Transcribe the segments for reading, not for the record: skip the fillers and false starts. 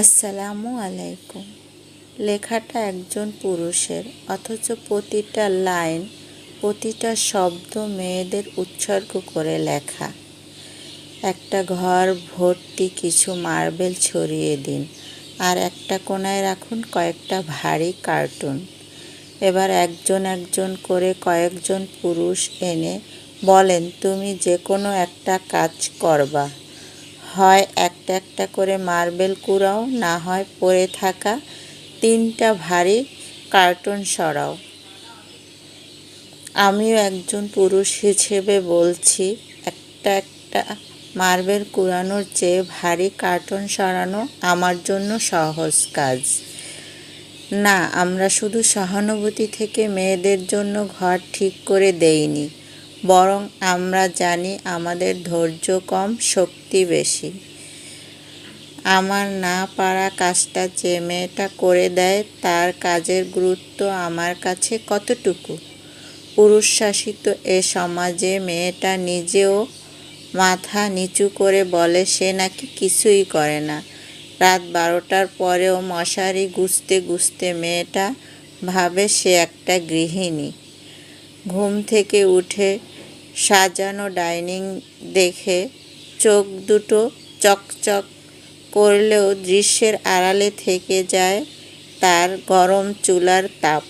আসসালামু আলাইকুম। লেখাটা একজন পুরুষের, অথচ প্রতিটা লাইন, প্রতিটা শব্দ মেয়েদের উৎসর্গ করে লেখা। একটা ঘর ভর্তি কিছু মার্বেল ছড়িয়ে দিন, আর একটা কোণায় রাখুন কয়েকটা ভারী কার্টুন। এবার একজন একজন করে কয়েকজন পুরুষ এনে বলেন, তুমি যে কোনো একটা কাজ করবা। হয় একটা একটা করে মার্বেল কুড়াও, না হয় পড়ে থাকা 3টা ভারী কার্টুন সরাও। আমিও একজন পুরুষ হিসেবে বলছি, একটা একটা মার্বেল কুড়ানোর চেয়ে ভারী কার্টুন সরানো আমার জন্য সহজ কাজ না। আমরা শুধু সহানুভূতি থেকে মেয়েদের জন্য ঘর ঠিক করে দেইনি, বরং আমরা জানি আমাদের ধৈর্য কম, শক্তি বেশি। আমার না পারা কাজটা যে মেয়েটা করে দেয়, তার কাজের গুরুত্ব আমার কাছে কতটুকু। পুরুষ শাসিত এ সমাজে মেয়েটা নিজেও মাথা নিচু করে বলে সে নাকি কিছুই করে না। রাত 12টার পরেও মশারি গুছতে গুছতে মেয়েটা ভাবে সে একটা গৃহিণী। ঘুম থেকে উঠে সাজানো ডাইনিং দেখে চোখ দুটো চকচক করলেও দৃশ্যের আড়ালে থেকে যায় তার গরম চুলার তাপ।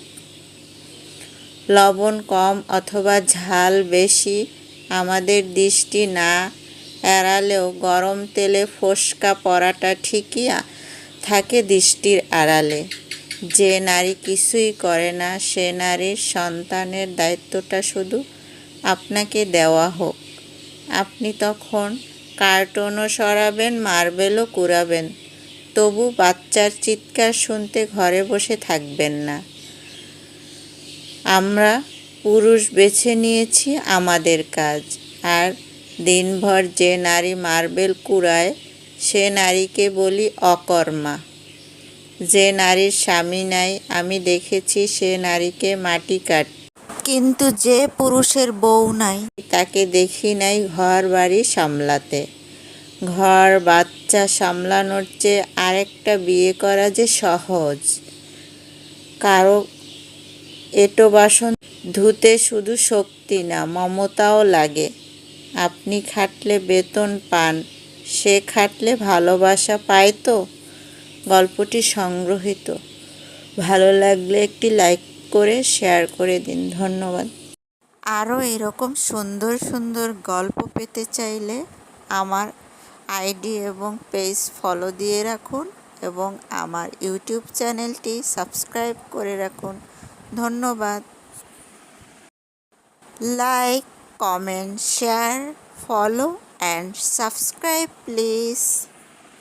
লবণ কম অথবা ঝাল বেশি আমাদের দৃষ্টি না এড়ালেও গরম তেলে ফোস্কা পড়াটা ঠিকই থাকে দৃষ্টির আড়ালে। যে নারী কিছুই করে না, সে নারীর সন্তানের দায়িত্বটা শুধু আপনাকে দেওয়া হোক। আপনি তখন কার্টুনও সরাবেন, মার্বেলও কুড়াবেন, তবু বাচ্চার চিৎকার শুনতে ঘরে বসে থাকবেন না। আমরা পুরুষ বেছে নিয়েছি আমাদের কাজ, আর দিনভর যে নারী মার্বেল কুড়ায় সে নারীকে বলি অকর্মা। যে নারীর স্বামী নাই, আমি দেখেছি সে নারীকে মাটি কাট, কিন্তু যে পুরুষের বউ নাই, তাকে দেখি নাই ঘর বাড়ি সামলাতে। ঘর বাচ্চা সামলানোর চেয়ে আরেকটা বিয়ে করা যে সহজ। কারো এঁটো বাসন ধুতে শুধু শক্তি না, মমতাও লাগে। আপনি খাটলে বেতন পান, সে খাটলে ভালোবাসা পায় তো। গল্পটি সংগ্রহীত। ভালো লাগলে একটি লাইক করে শেয়ার করে দিন। ধন্যবাদ। আরও এরকম সুন্দর সুন্দর গল্প পেতে চাইলে আমার আইডি এবং পেজ ফলো দিয়ে রাখুন এবং আমার ইউটিউব চ্যানেলটি সাবস্ক্রাইব করে রাখুন। ধন্যবাদ। Like, comment, share, follow and subscribe please.